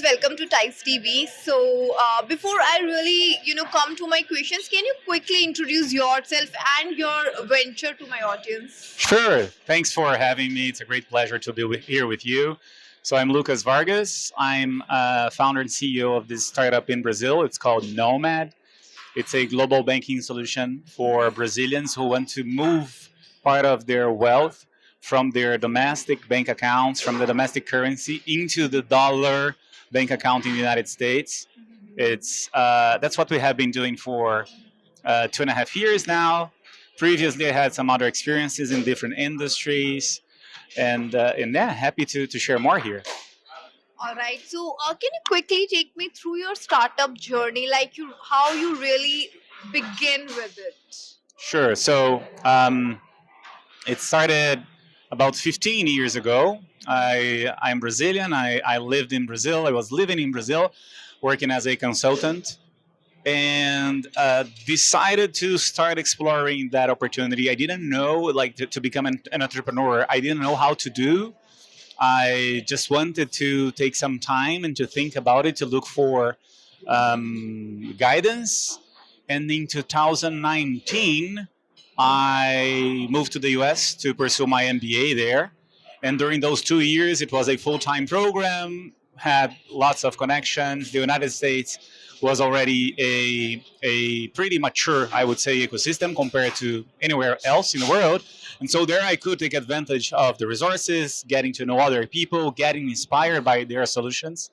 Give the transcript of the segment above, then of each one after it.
viewers, welcome to TICE TV. Before I really, come to my questions, can you quickly introduce yourself and your venture to my audience? Sure. Thanks for having me. It's a great pleasure to be here with you. So I'm Lucas Vargas. I'm founder and CEO of this startup in Brazil. It's called Nomad. It's a global banking solution for Brazilians who want to move part of their wealth from their domestic bank accounts, from the domestic currency, into the dollar bank account in the United States. It's That's what we have been doing for 2.5 years now. Previously, I had some other experiences in different industries, and yeah, happy to share more here. All right. Can you quickly take me through your startup journey, like how you really begin with it? Sure. It started about 15 years ago. I'm Brazilian. I lived in Brazil. I was living in Brazil, working as a consultant, and decided to start exploring that opportunity. I didn't know, like, to become an entrepreneur. I didn't know how to do. I just wanted to take some time and to think about it, to look for guidance. And in 2019, I moved to the US to pursue my MBA there. And during those 2 years, it was a full time program, had lots of connections. The United States was already a pretty mature, I would say, ecosystem compared to anywhere else in the world. And so there I could take advantage of the resources, getting to know other people, getting inspired by their solutions.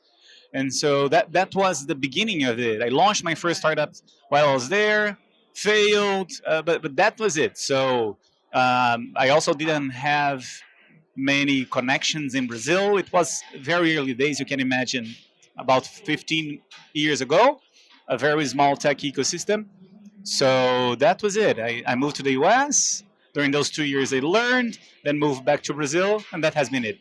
And so that was the beginning of it. I launched my first startup while I was there, failed, but that was it. So I also didn't have many connections in Brazil. It was very early days, you can imagine, about 15 years ago, a very small tech ecosystem. So that was it. I moved to the US. During those 2 years, I learned, then moved back to Brazil, and that has been it.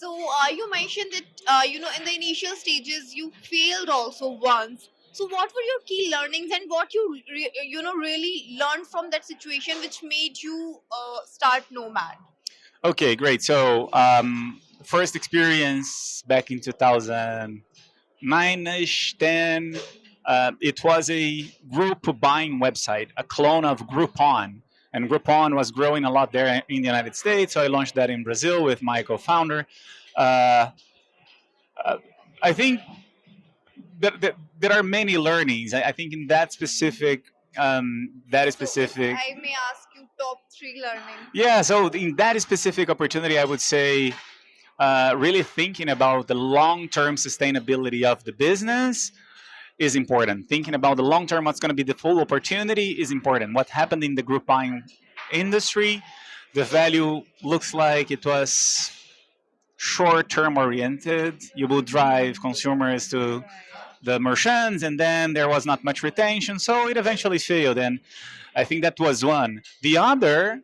You mentioned that in the initial stages you failed also once. So, what were your key learnings, and what really learned from that situation, which made you start Nomad? Okay, great. First experience back in 2009-ish, 10. It was a group buying website, a clone of Groupon. And Groupon was growing a lot there in the United States, so I launched that in Brazil with my co-founder. Uh, uh, I think that there are many learnings. I think in that specific, that is So, if specific. I may ask you, top three learning. Yeah, so in that specific opportunity, I would say really thinking about the long-term sustainability of the business is important. Thinking about the long term, what's going to be the full opportunity is important. What happened in the group buying industry, the value looks like it was short term oriented. You would drive consumers to the merchants, and then there was not much retention, so it eventually failed. And I think that was one. The other,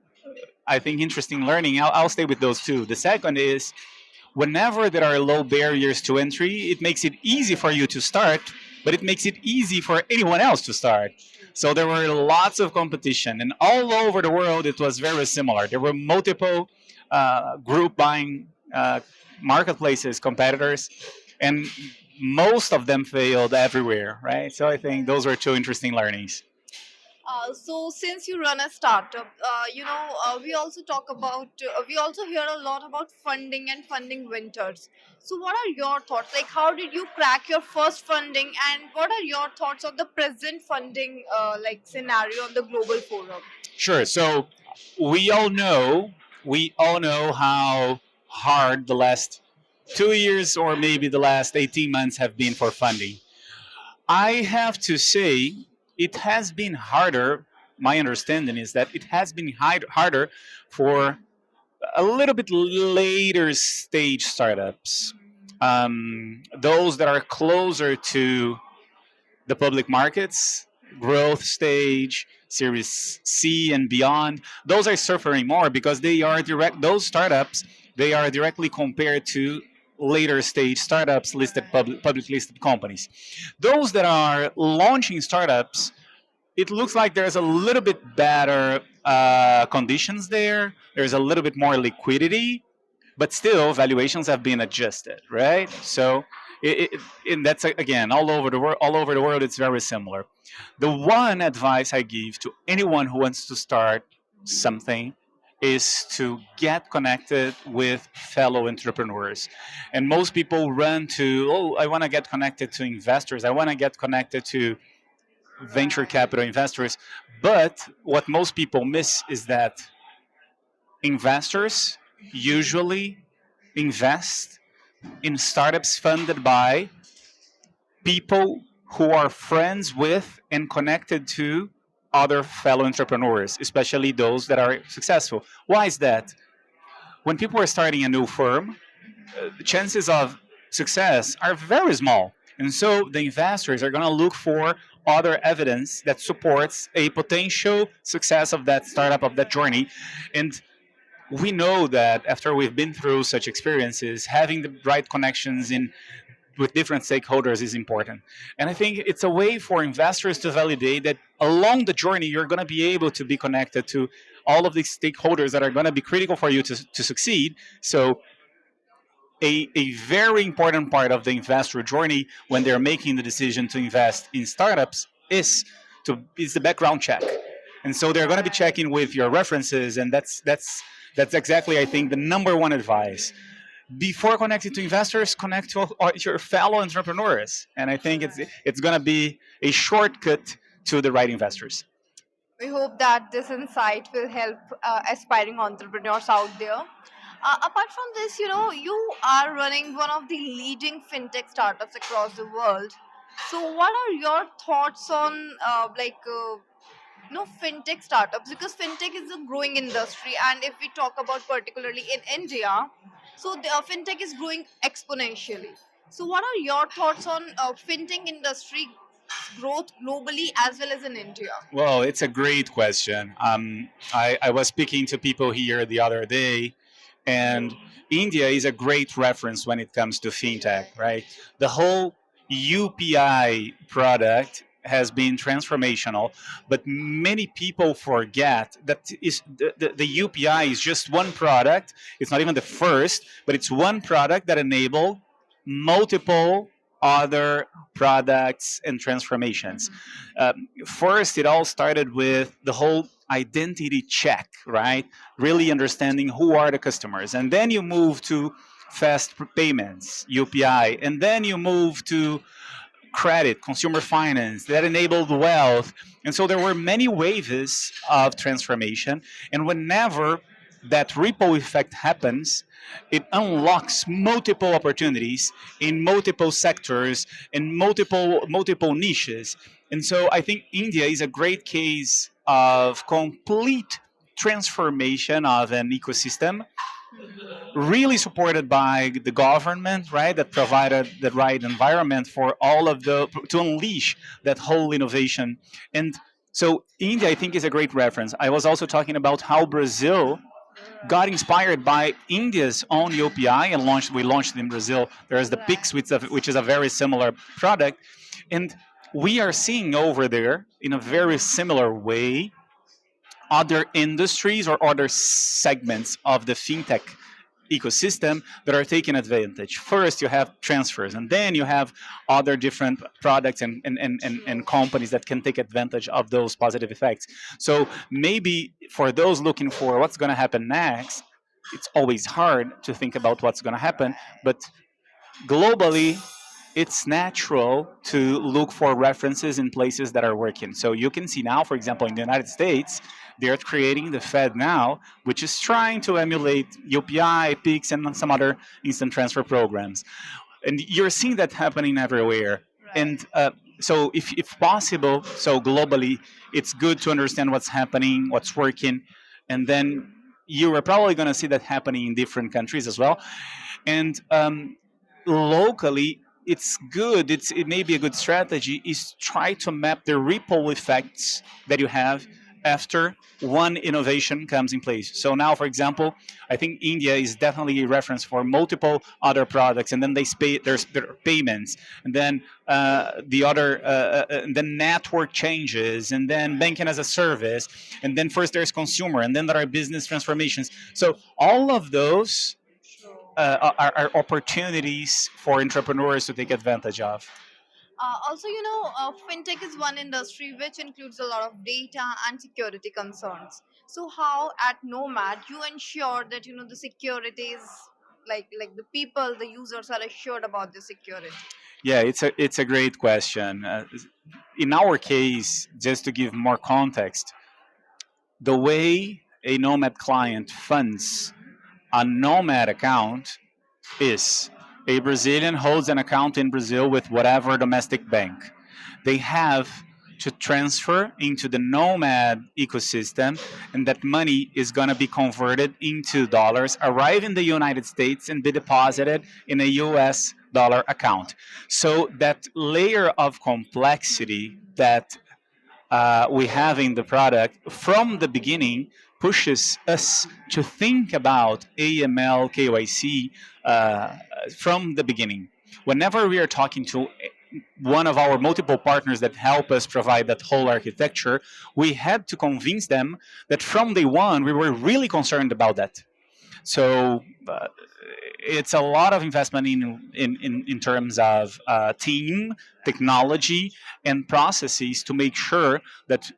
I think, interesting learning, I'll stay with those two. The second is whenever there are low barriers to entry, it makes it easy for you to start, but it makes it easy for anyone else to start. So there were lots of competition, and all over the world, it was very similar. There were multiple group buying marketplaces, competitors, and most of them failed everywhere, right? So I think those were two interesting learnings. Since you run a startup, we also hear a lot about funding and funding winters. So, what are your thoughts? Like, how did you crack your first funding, and what are your thoughts on the present funding scenario on the global forum? Sure. So we all know we all know how hard the last 2 years or maybe the last 18 months have been for funding. I have to say it has been harder. My understanding is that it has been harder for a little bit later stage startups, those that are closer to the public markets, growth stage, Series C and beyond. Those are suffering more because they are direct. Those startups, they are directly compared to later stage startups, listed public listed companies. Those that are launching startups, it looks like there's a little bit better conditions there. There's a little bit more liquidity, but still valuations have been adjusted, right? So And that's again all over the world. All over the world, it's very similar. The one advice I give to anyone who wants to start something is to get connected with fellow entrepreneurs. And most people run to, oh, I want to get connected to investors. I want to get connected to venture capital investors. But what most people miss is that investors usually invest in startups funded by people who are friends with and connected to other fellow entrepreneurs, especially those that are successful. Why is that? When people are starting a new firm, the chances of success are very small. And so the investors are going to look for other evidence that supports a potential success of that startup, of that journey. And we know that after we've been through such experiences, having the right connections in with different stakeholders is important. And I think it's a way for investors to validate that along the journey, you're going to be able to be connected to all of these stakeholders that are going to be critical for you to succeed. So a very important part of the investor journey when they're making the decision to invest in startups is the background check. And so they're going to be checking with your references, and that's exactly, I think, the number one advice. Before connecting to investors, connect to your fellow entrepreneurs, and I think it's going to be a shortcut to the right investors. We hope that this insight will help aspiring entrepreneurs out there. Apart from this, you are running one of the leading fintech startups across the world. So, what are your thoughts on fintech startups? Because fintech is a growing industry, and if we talk about particularly in India, so the fintech is growing exponentially. So, what are your thoughts on fintech industry growth globally as well as in India? Well, it's a great question. I was speaking to people here the other day, and India is a great reference when it comes to fintech, right? The whole UPI product has been transformational, but many people forget that the UPI is just one product. It's not even the first, but it's one product that enabled multiple other products and transformations. First, it all started with the whole identity check, right? Really understanding who are the customers. And then you move to fast payments, UPI. And then you move to credit, consumer finance, that enabled wealth. And so there were many waves of transformation. And whenever that ripple effect happens, it unlocks multiple opportunities in multiple sectors, in multiple niches. And so I think India is a great case of complete transformation of an ecosystem, really supported by the government, right, that provided the right environment for all of the to unleash that whole innovation. And so India, I think, is a great reference. I was also talking about how Brazil got inspired by India's own UPI and we launched it in Brazil. There's the Pix, which is a very similar product, and we are seeing over there in a very similar way other industries or other segments of the fintech ecosystem that are taking advantage. First, you have transfers, and then you have other different products and companies that can take advantage of those positive effects. So maybe for those looking for what's going to happen next, it's always hard to think about what's going to happen, but globally, it's natural to look for references in places that are working. So you can see now, for example, in the United States, they're creating the Fed now, which is trying to emulate UPI, PIX, and some other instant transfer programs. And you're seeing that happening everywhere. And so, if possible, so globally, it's good to understand what's happening, what's working, and then you are probably going to see that happening in different countries as well. And locally, it's good. It may be a good strategy is try to map the ripple effects that you have after one innovation comes in place. So now, for example, I think India is definitely a reference for multiple other products, and then there are payments, and then and then network changes, and then banking as a service, and then first there's consumer, and then there are business transformations. So all of those are opportunities for entrepreneurs to take advantage of. Also, fintech is one industry which includes a lot of data and security concerns. So, how at Nomad you ensure that the security is like the people, the users are assured about the security? Yeah, it's a great question. In our case, just to give more context, the way a Nomad client funds a Nomad account is a Brazilian holds an account in Brazil with whatever domestic bank. They have to transfer into the Nomad ecosystem, and that money is going to be converted into dollars, arrive in the United States, and be deposited in a US dollar account. So that layer of complexity that we have in the product from the beginning pushes us to think about AML, KYC from the beginning. Whenever we are talking to one of our multiple partners that help us provide that whole architecture, we had to convince them that from day one we were really concerned about that. So it's a lot of investment in terms of team, technology, and processes to make sure that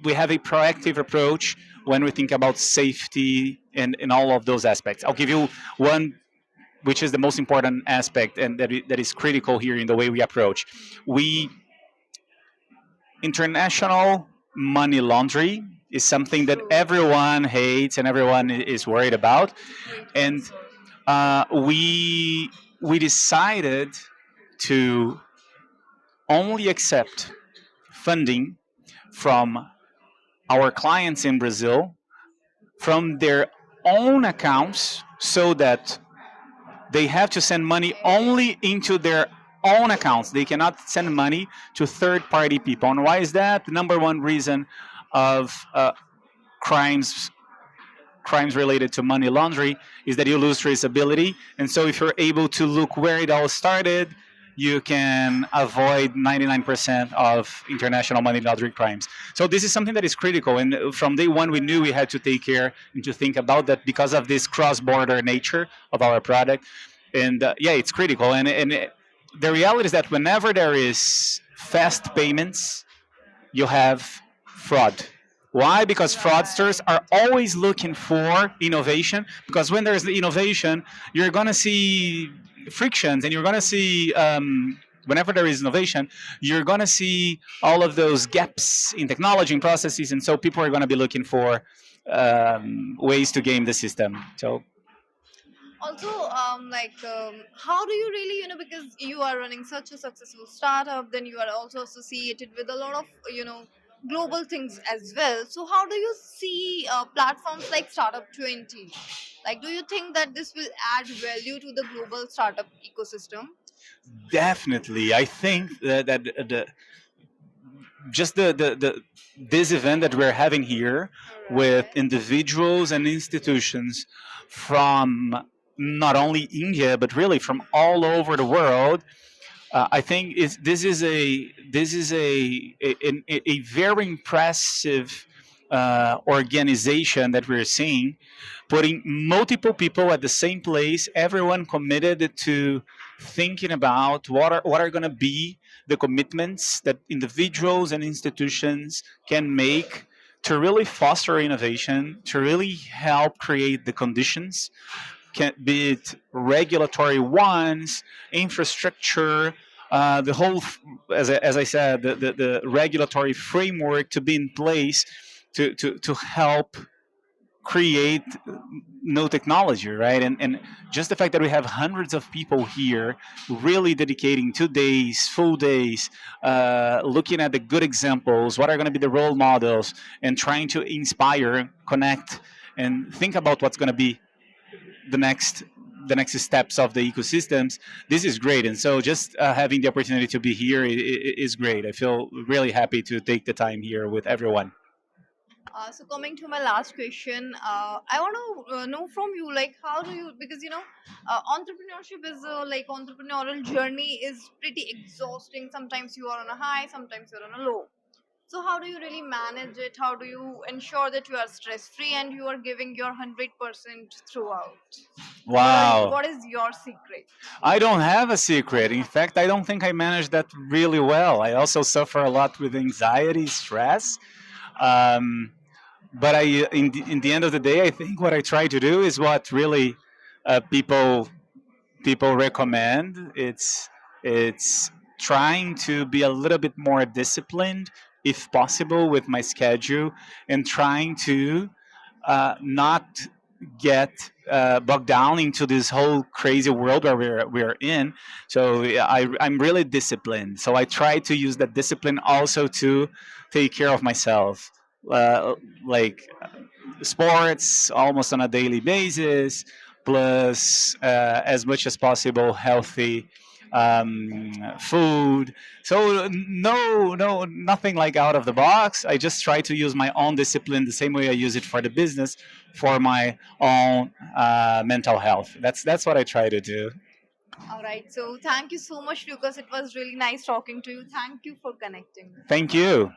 we have a proactive approach when we think about safety and in all of those aspects. I'll give you one, which is the most important aspect and that is critical here in the way we approach. We international money laundry is something that True. everyone hates and everyone is worried about, Great and concern. we decided to only accept funding from our clients in Brazil from their own accounts so that they have to send money only into their own accounts. They cannot send money to third party people. And why is that? The number one reason of crimes crimes related to money laundering is that you lose traceability. And so if you're able to look where it all started, you can avoid 99% of international money laundering crimes. So this is something that is critical. And from day one, we knew we had to take care and to think about that because of this cross-border nature of our product. And yeah, it's critical. And the reality is that whenever there is fast payments, you have fraud. Why? Because fraudsters are always looking for innovation. Because when there's the innovation, you're going to see frictions and you're going to see, whenever there is innovation, you're going to see all of those gaps in technology and processes. And so people are going to be looking for ways to game the system. So Also, how do you really, because you are running such a successful startup, then you are also associated with a lot of global things as well. So how do you see platforms like Startup 20? Like, do you think that this will add value to the global startup ecosystem? definitely, I think that just the this event that we're having here with Right. individuals and institutions from not only India but really from all over the world. I think this is a very impressive organization that we're seeing, putting multiple people at the same place, everyone committed to thinking about what are going to be the commitments that individuals and institutions can make to really foster innovation, to really help create the conditions, can be it regulatory ones, infrastructure, the whole, as I said, the regulatory framework to be in place to help create no technology, right? And just the fact that we have hundreds of people here really dedicating 2 days, full days, looking at the good examples, what are going to be the role models, and trying to inspire, connect, and think about what's going to be the next the next steps of the ecosystems. This is great, and so just having the opportunity to be here is great. I feel really happy to take the time here with everyone. So coming to my last question, I want to know from you, like, how do you, because entrepreneurship is like entrepreneurial journey is pretty exhausting. Sometimes you are on a high, sometimes you're on a low. So how do you really manage it? How do you ensure that you are stress free and you are giving your 100% throughout? Wow. What is your secret? I don't have a secret. In fact, I don't think I manage that really well. I also suffer a lot with anxiety, stress. Um, but in the end of the day, I think what I try to do is what really people recommend. It's trying to be a little bit more disciplined, if possible, with my schedule, and trying to not get bogged down into this whole crazy world where we're in. So yeah, I'm really disciplined. So I try to use that discipline also to take care of myself. Like sports almost on a daily basis, plus as much as possible healthy food. So nothing like out of the box. I just try to use my own discipline the same way I use it for the business, for my own mental health. That's what I try to do. All right. So thank you so much, Lucas. It was really nice talking to you. Thank you for connecting. Thank you.